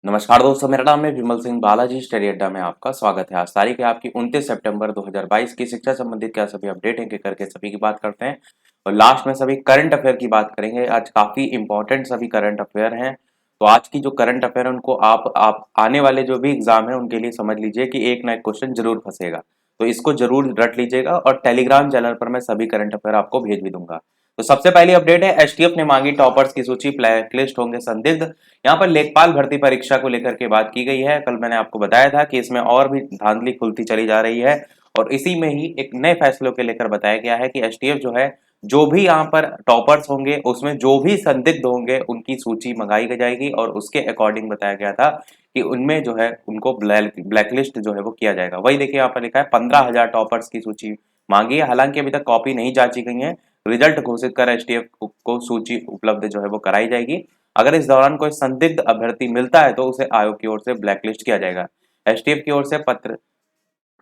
नमस्कार दोस्तों, मेरा नाम है विमल सिंह बालाजी। स्टडी अड्डा में आपका स्वागत है। आज तारीख है आपकी 29 सितंबर 2022 की। शिक्षा संबंधित क्या सभी अपडेट हैं कि करके सभी की बात करते हैं और लास्ट में सभी करंट अफेयर की बात करेंगे। आज काफी इंपॉर्टेंट सभी करंट अफेयर हैं। तो आज की जो करंट अफेयर है उनको आप आने वाले जो भी एग्जाम है उनके लिए समझ लीजिए कि एक ना एक क्वेश्चन जरूर फंसेगा। तो इसको जरूर रट लीजिएगा और टेलीग्राम चैनल पर मैं सभी करंट अफेयर आपको भेज भी दूंगा। तो सबसे पहली अपडेट है, एसटीएफ ने मांगी टॉपर्स की सूची, ब्लैकलिस्ट होंगे संदिग्ध। यहाँ पर लेखपाल भर्ती परीक्षा को लेकर के बात की गई है। कल मैंने आपको बताया था कि इसमें और भी धांधली खुलती चली जा रही है और इसी में ही एक नए फैसलों के लेकर बताया गया है कि एसटीएफ जो है, जो भी यहाँ पर टॉपर्स होंगे उसमें जो भी संदिग्ध होंगे उनकी सूची मंगाई जाएगी और उसके अकॉर्डिंग बताया गया था कि उनमें जो है उनको ब्लैकलिस्ट जो है वो किया जाएगा। वही देखिए यहाँ पर लिखा है 15,000 टॉपर्स की सूची मांगी है। हालांकि अभी तक कॉपी नहीं जांची गई है। रिजल्ट घोषित कर एसटीएफ को सूची उपलब्ध जो है वो कराई जाएगी। अगर इस दौरान कोई संदिग्ध अभ्यर्थी मिलता है तो उसे आयोग की ओर से ब्लैकलिस्ट किया जाएगा। एसटीएफ की ओर से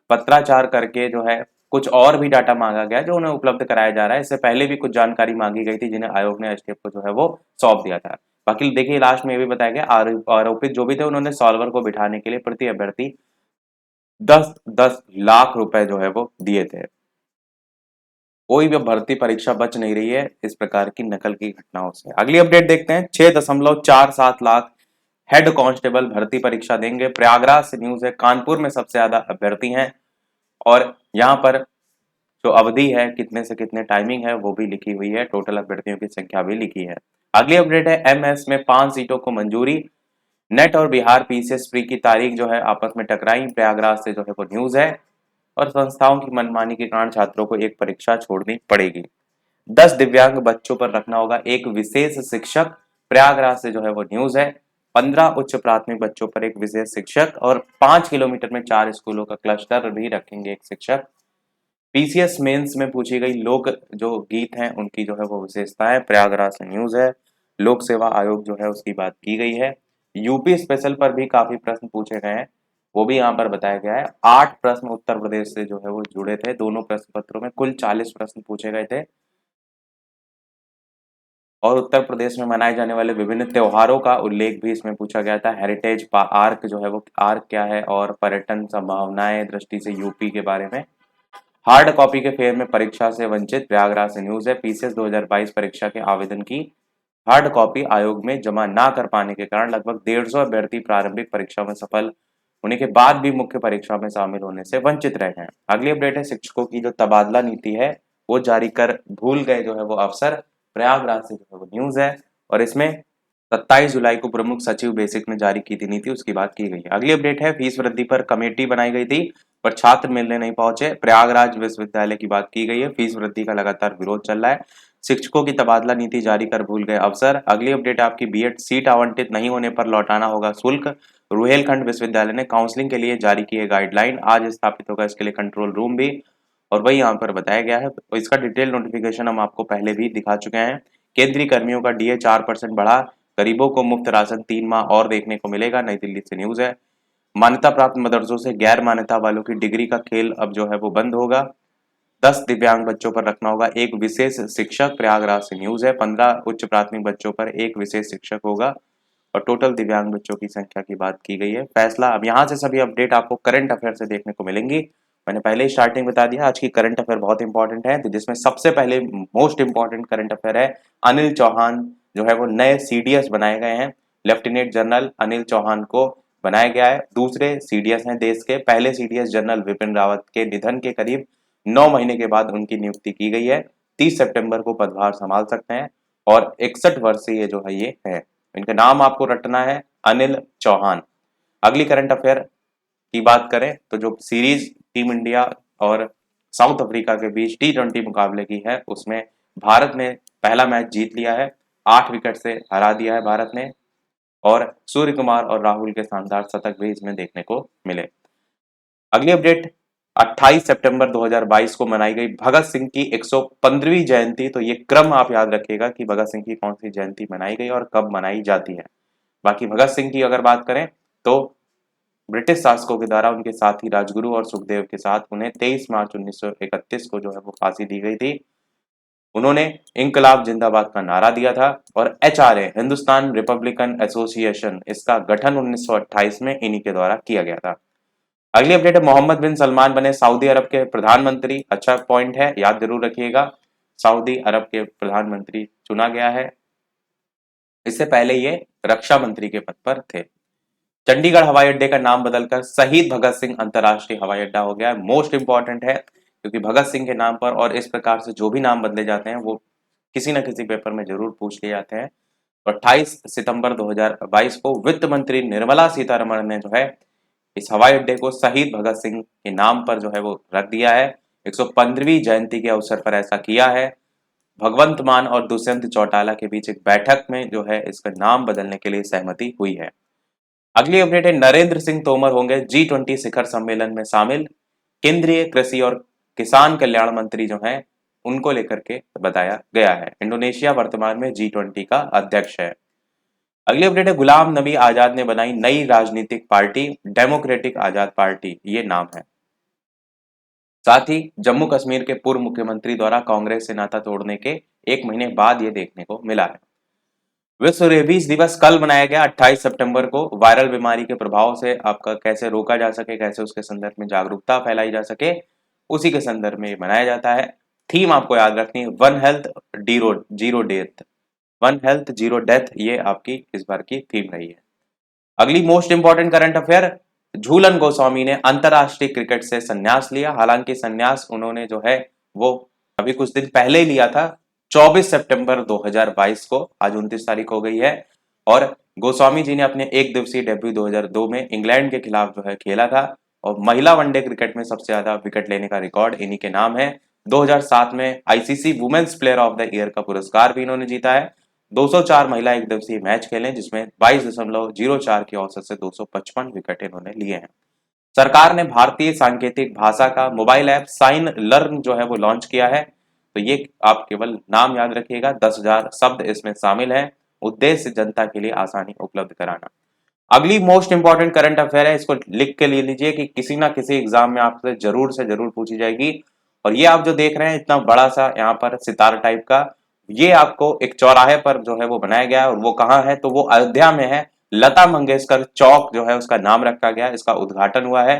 पत्राचार करके जो है कुछ और भी डाटा मांगा गया जो उन्हें उपलब्ध कराया जा रहा है। इससे पहले भी कुछ जानकारी मांगी गई थी जिन्हें आयोग ने एसटीएफ को जो है वो सौंप दिया था। बाकी देखिए लास्ट में ये भी बताया गया, आरोपित जो भी थे उन्होंने सॉल्वर को बिठाने के लिए प्रति अभ्यर्थी 10-10 लाख रुपए जो है वो दिए थे। कोई भी भर्ती परीक्षा बच नहीं रही है इस प्रकार की नकल की घटनाओं से। अगली अपडेट देखते हैं, 6.47 लाख हेड कांस्टेबल भर्ती परीक्षा देंगे। प्रयागराज से न्यूज है, कानपुर में सबसे ज्यादा अभ्यर्थी हैं और यहाँ पर जो अवधि है कितने से कितने टाइमिंग है वो भी लिखी हुई है, टोटल अभ्यर्थियों की संख्या भी लिखी है। अगली अपडेट है, एमएस में 5 सीटों को मंजूरी। नेट और बिहार पीसीएस प्री की तारीख जो है आपस में टकराई। प्रयागराज से जो है वो न्यूज है और संस्थाओं की मनमानी के कारण छात्रों को एक परीक्षा छोड़नी पड़ेगी। 10 दिव्यांग बच्चों पर रखना होगा एक विशेष शिक्षक। प्रयागराज से जो है वो न्यूज है। 15 उच्च प्राथमिक बच्चों पर एक विशेष शिक्षक और 5 किलोमीटर में 4 स्कूलों का क्लस्टर भी रखेंगे एक शिक्षक। पीसीएस मेंस में पूछी गई लोक जो गीत हैं उनकी जो है वो विशेषताएं। प्रयागराज से न्यूज है। लोक सेवा आयोग जो है उसकी बात की गई है। यूपी स्पेशल पर भी काफी प्रश्न पूछे गए हैं, वो भी यहाँ पर बताया गया है। 8 प्रश्न उत्तर प्रदेश से जो है वो जुड़े थे। दोनों प्रश्न पत्रों में कुल 40 प्रश्न पूछे गए थे और उत्तर प्रदेश में मनाए जाने वाले विभिन्न त्योहारों का उल्लेख भी इसमें पूछा गया था। हेरिटेज आर्क जो है वो आर्क क्या है और पर्यटन संभावनाएं दृष्टि से यूपी के बारे में। हार्ड कॉपी के फेयर में परीक्षा से वंचित। प्रयागराज से न्यूज है। पीसीएस 2022 परीक्षा के आवेदन की हार्ड कॉपी आयोग में जमा ना कर पाने के कारण लगभग 150 अभ्यर्थी प्रारंभिक परीक्षा में सफल होने के बाद भी मुख्य परीक्षा में शामिल होने से वंचित रहे हैं। अगली अपडेट है, शिक्षकों की जो तबादला नीति है वो जारी कर भूल गए जो है वो अफसर। प्रयागराज से जो है वो न्यूज है और इसमें 27 जुलाई को प्रमुख सचिव बेसिक ने जारी की थी नीति, उसकी बात की गई है। अगली अपडेट है, फीस वृद्धि पर कमेटी बनाई गई थी पर छात्र मिलने नहीं पहुंचे। प्रयागराज विश्वविद्यालय की बात की गई है। फीस वृद्धि का लगातार विरोध चल रहा है। शिक्षकों की तबादला नीति जारी कर भूल गए अफसर। अगली अपडेट आपकी, बीएड सीट आवंटित नहीं होने पर लौटाना होगा शुल्क। रुहेलखंड विश्वविद्यालय ने काउंसलिंग के लिए जारी की है गाइडलाइन। आज स्थापित होगा इसके लिए कंट्रोल रूम भी और वही यहाँ पर बताया गया है। तो इसका डिटेल नोटिफिकेशन हम आपको पहले भी दिखा चुके हैं। केंद्रीय कर्मियों का डीए 4% बढ़ा। गरीबों को मुफ्त राशन 3 माह और देखने को मिलेगा। नई दिल्ली से न्यूज है। मान्यता प्राप्त मदरसों से गैर मान्यता वालों की डिग्री का खेल अब जो है वो बंद होगा। 10 दिव्यांग बच्चों पर रखना होगा एक विशेष शिक्षक। प्रयागराज से न्यूज है। 15 उच्च प्राथमिक बच्चों पर एक विशेष शिक्षक होगा और टोटल दिव्यांग बच्चों की संख्या की बात की गई है। फैसला, अब यहाँ से सभी अपडेट आपको करंट अफेयर से देखने को मिलेंगी। मैंने पहले ही स्टार्टिंग बता दिया, आज की करंट अफेयर बहुत इंपॉर्टेंट है। तो जिसमें सबसे पहले मोस्ट इंपॉर्टेंट करंट अफेयर है, अनिल चौहान जो है वो नए सीडीएस बनाए गए हैं। लेफ्टिनेंट जनरल अनिल चौहान को बनाया गया है। दूसरे सीडीएस हैं देश के। पहले सीडीएस जनरल विपिन रावत के निधन के करीब 9 महीने के बाद उनकी नियुक्ति की गई है। 30 सितंबर को पदभार संभाल सकते हैं और 61 वर्षीय जो है ये है। इनका नाम आपको रटना है, अनिल चौहान। अगली करंट अफेयर की बात करें तो जो सीरीज टीम इंडिया और साउथ अफ्रीका के बीच T20 मुकाबले की है उसमें भारत ने पहला मैच जीत लिया है। 8 विकेट से हरा दिया है भारत ने और सूर्य कुमार और राहुल के शानदार शतक भी इसमें देखने को मिले। अगली अपडेट, 28 सितंबर 2022 को मनाई गई भगत सिंह की 115वीं जयंती। तो ये क्रम आप याद रखिएगा कि भगत सिंह की कौन सी जयंती मनाई गई और कब मनाई जाती है। बाकी भगत सिंह की अगर बात करें तो ब्रिटिश शासकों के द्वारा उनके साथी राजगुरु और सुखदेव के साथ उन्हें 23 मार्च 1931 को जो है वो फांसी दी गई थी। उन्होंने इंकलाब जिंदाबाद का नारा दिया था और एचआरए हिंदुस्तान रिपब्लिकन एसोसिएशन इसका गठन 1928 में इन्हीं के द्वारा किया गया था। अगली अपडेट है, मोहम्मद बिन सलमान बने सऊदी अरब के प्रधानमंत्री। अच्छा पॉइंट है, याद जरूर रखिएगा, सऊदी अरब के प्रधानमंत्री चुना गया है। इससे पहले ये रक्षा मंत्री के पद पर थे। चंडीगढ़ हवाई अड्डे का नाम बदलकर शहीद भगत सिंह अंतरराष्ट्रीय हवाई अड्डा हो गया है। मोस्ट इंपॉर्टेंट है क्योंकि भगत सिंह के नाम पर और इस प्रकार से जो भी नाम बदले जाते हैं वो किसी न किसी पेपर में जरूर पूछ लिए जाते हैं। 28 सितंबर 2022 को वित्त मंत्री निर्मला सीतारमण ने जो है इस हवाई अड्डे को शहीद भगत सिंह के नाम पर जो है वो रख दिया है। 115वीं जयंती के अवसर पर ऐसा किया है। भगवंत मान और दुष्यंत चौटाला के बीच एक बैठक में जो है इसका नाम बदलने के लिए सहमति हुई है। अगली अपडेट है, नरेंद्र सिंह तोमर होंगे G20 शिखर सम्मेलन में शामिल। केंद्रीय कृषि और किसान कल्याण मंत्री जो हैं उनको लेकर के बताया गया है। इंडोनेशिया वर्तमान में G20 का अध्यक्ष है। अगली अपडेट है, गुलाम नबी आजाद ने बनाई नई राजनीतिक पार्टी डेमोक्रेटिक आजाद पार्टी, ये नाम है। साथ ही जम्मू कश्मीर के पूर्व मुख्यमंत्री द्वारा कांग्रेस से नाता तोड़ने के 1 महीने बाद ये देखने को मिला है। विश्व रेबीज दिवस कल मनाया गया 28 सितंबर को। वायरल बीमारी के प्रभाव से आपका कैसे रोका जा सके, कैसे उसके संदर्भ में जागरूकता फैलाई जा सके, उसी के संदर्भ में मनाया जाता है। थीम आपको याद रखनी है, one health zero death, one health zero death, ये आपकी इस बार की थीम रही है। अगली most important current affair, Jhulan Goswami ने अंतरराष्ट्रीय क्रिकेट से संन्यास लिया। हालांकि संन्यास उन्होंने जो है वो अभी कुछ दिन पहले ही लिया था, 24 सितंबर 2022 को। आज 29 तारीख हो गई है और गोस्वामी जी ने अपने एक दिवसीय डेब्यू 2002 में इंग्लैंड के खिलाफ जो है खेला था और महिला वनडे क्रिकेट में सबसे ज्यादा विकेट लेने का रिकॉर्ड इन्हीं के नाम है। 2007 में ICC women's player of the year का पुरस्कार भी इन्होंने जीता है। 204 महिला एक दिवसीय मैच खेले जिसमें 22.04 की औसत से 255 विकेट इन्होंने लिए हैं। सरकार ने भारतीय सांकेतिक भाषा का मोबाइल ऐप साइन लर्न जो है वो लॉन्च किया है। तो ये आप केवल नाम याद रखिएगा, 10,000 शब्द इसमें शामिल है। उद्देश्य जनता के लिए आसानी उपलब्ध कराना। अगली मोस्ट इंपॉर्टेंट करंट अफेयर है, इसको लिख के ले लीजिए कि किसी ना किसी एग्जाम में आपसे जरूर से जरूर पूछी जाएगी। और ये आप जो देख रहे हैं इतना बड़ा सा यहाँ पर सितार टाइप का, ये आपको एक चौराहे पर जो है वो बनाया गया है और वो कहाँ है, तो वो अयोध्या में है। लता मंगेशकर चौक जो है उसका नाम रखा गया, इसका उद्घाटन हुआ है।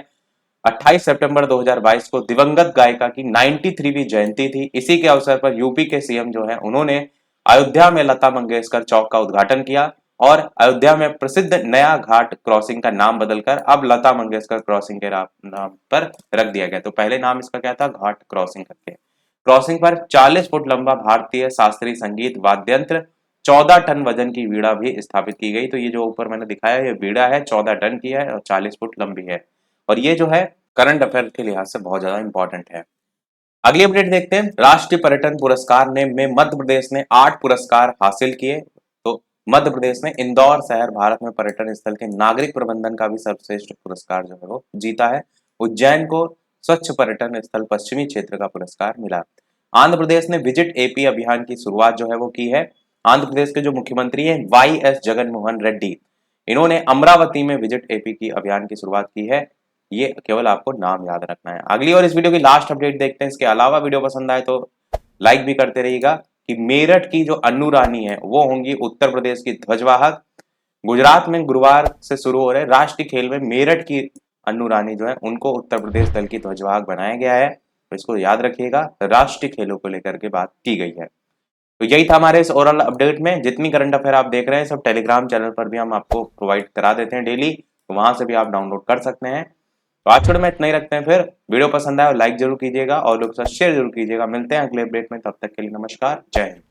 28 सितंबर 2022 को दिवंगत गायिका की 93वीं जयंती थी। इसी के अवसर पर यूपी के सीएम जो है उन्होंने अयोध्या में लता मंगेशकर चौक का उद्घाटन किया और अयोध्या में प्रसिद्ध नया घाट क्रॉसिंग का नाम बदलकर अब लता मंगेशकर क्रॉसिंग के नाम पर रख दिया गया। तो पहले नाम इसका क्या था, घाट क्रॉसिंग करके। क्रॉसिंग पर 40 फुट लंबा भारतीय शास्त्रीय संगीत वाद्यंत्र, 14 टन वजन की वीणा भी स्थापित की गई। तो ये जो ऊपर मैंने दिखाया ये वीणा है, 14 टन की है और 40 फुट लंबी है और ये जो है करंट अफेयर के लिहाज से बहुत ज्यादा इंपॉर्टेंट है। अगली अपडेट देखते हैं, राष्ट्रीय पर्यटन पुरस्कार में मध्य प्रदेश ने 8 पुरस्कार हासिल किए। तो मध्य प्रदेश ने इंदौर शहर भारत में पर्यटन स्थल के नागरिक प्रबंधन का भी सर्वश्रेष्ठ पुरस्कार जो है वो जीता है। उज्जैन को स्वच्छ पर्यटन स्थल पश्चिमी क्षेत्र का पुरस्कार मिला। आंध्र प्रदेश ने विजिट एपी अभियान की शुरुआत जो है वो की है। आंध्र प्रदेश के जो मुख्यमंत्री हैं YS जगनमोहन रेड्डी, इन्होंने अमरावती में विजिट एपी की अभियान की शुरुआत की है। ये केवल आपको नाम याद रखना है। अगली और इस वीडियो की लास्ट अपडेट देखते हैं। इसके अलावा वीडियो पसंद आए तो लाइक भी करते रहिएगा कि मेरठ की जो अन्नू रानी है वो होंगी उत्तर प्रदेश की ध्वजवाहक। गुजरात में गुरुवार से शुरू हो रहे राष्ट्रीय खेल में मेरठ की अन्नू रानी जो है उनको उत्तर प्रदेश दल की ध्वजवाहक बनाया गया है। तो इसको याद रखिएगा, राष्ट्रीय खेलों को लेकर के बात की गई है। तो यही था हमारे इस ओवरऑल अपडेट में। जितनी करंट अफेयर आप देख रहे हैं सब टेलीग्राम चैनल पर भी हम आपको प्रोवाइड करा देते हैं डेली, तो वहां से भी आप डाउनलोड कर सकते हैं। तो आज छोड़ में इतना ही रखते हैं, फिर वीडियो पसंद आए और लाइक जरूर कीजिएगा और लोग साथ शेयर जरूर कीजिएगा। मिलते हैं अगले अपडेट में, तब तक के लिए नमस्कार, जय हिंद।